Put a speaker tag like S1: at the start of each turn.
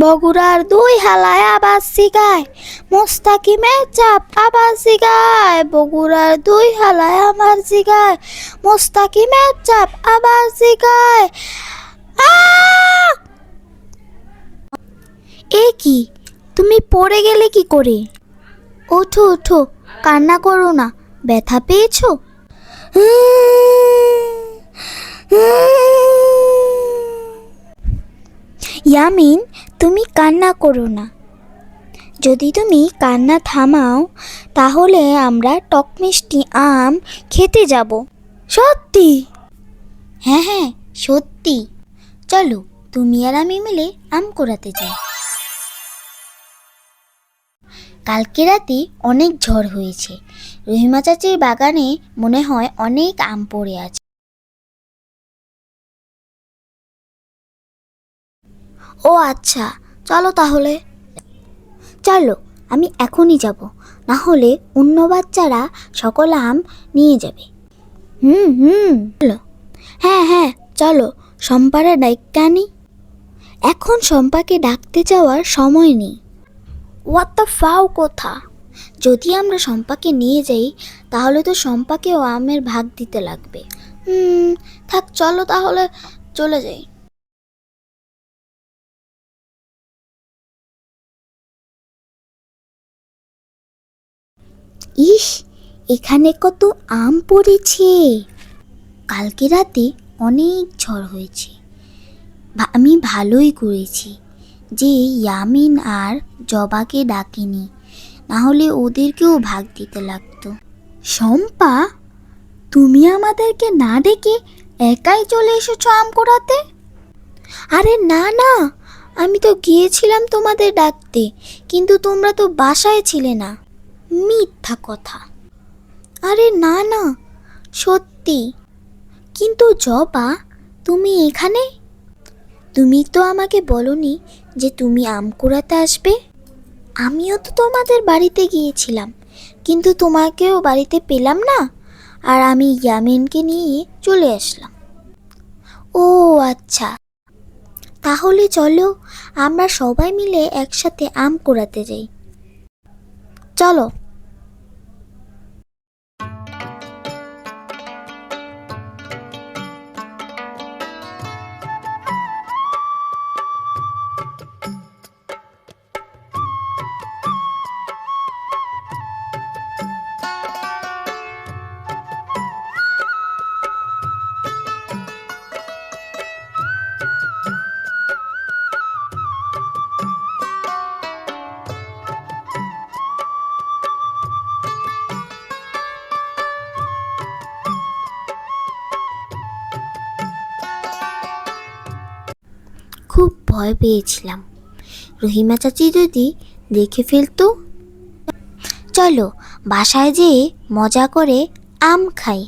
S1: বগুড়ার দুই হালায় আবার শিখায়, মোস্তাকিমের চাপ আবার শিখায়। বগুড়ার দুই হালায় আমার শিখায়, মোস্তাকিমের চাপ আবার শিখায়। এ কি, তুমি পড়ে গেলে কি করে? ওঠো ওঠো, কান্না করো না, ব্যথা পেয়েছো? ইয়ামিন, তুমি কান্না করো না। যদি তুমি কান্না থামাও তাহলে আমরা টক মিষ্টি আম খেতে যাব। সত্যি? হ্যাঁ হ্যাঁ, সত্যি। চলো, তুমি আর আমি মিলে আম কুড়াতে যাই। কালকে রাতে অনেক ঝড় হয়েছে, রহিমা চাচির বাগানে মনে হয় অনেক আম পড়ে আছে। ও আচ্ছা, চলো তাহলে। চলো, আমি এখনই যাব, না হলে অন্য বাচ্চারা সকল আম নিয়ে যাবে। চলো। হ্যাঁ হ্যাঁ, চলো, শম্পারে ডাইক্কা আনি। এখন শম্পাকে ডাকতে যাওয়ার সময় নেই। হোয়াট দ্য ফাও কথা! যদি আমরা শম্পাকে নিয়ে যাই তাহলে তো শম্পাকেও আমের ভাগ দিতে লাগবে। থাক, চলো তাহলে চলে যাই। ইস, এখানে কত আম পড়েছে! কালকে রাতে অনেক ঝড় হয়েছে। আমি ভালোই করেছি যে ইয়ামিন আর জবাকে ডাকিনি, না হলে ওদেরকেও ভাগ দিতে লাগতো। শম্পা, তুমি আমাদেরকে না ডেকে একাই চলে এসেছো আম কুড়াতে? আরে না না, আমি তো গিয়েছিলাম তোমাদের ডাকতে, কিন্তু তোমরা তো বাসায় ছিলে না। মিথ্যা কথা। আরে না না, সত্যি। কিন্তু জবা, তুমি এখানে? তুমি তো আমাকে বলনি যে তুমি আম কুড়াতে আসবে। আমিও তো তোমাদের বাড়িতে গিয়েছিলাম, কিন্তু তোমাকেও বাড়িতে পেলাম না, আর আমি ইয়ামিনকে নিয়ে চলে আসলাম। ও আচ্ছা, তাহলে চলো আমরা সবাই মিলে একসাথে আম কুড়াতে যাই। চলো। খুব ভয় পেয়েছিলাম, রহিমা চাচি যদি দেখে ফেলতো। চলো বাসায় যেয়ে মজা করে আম খাই।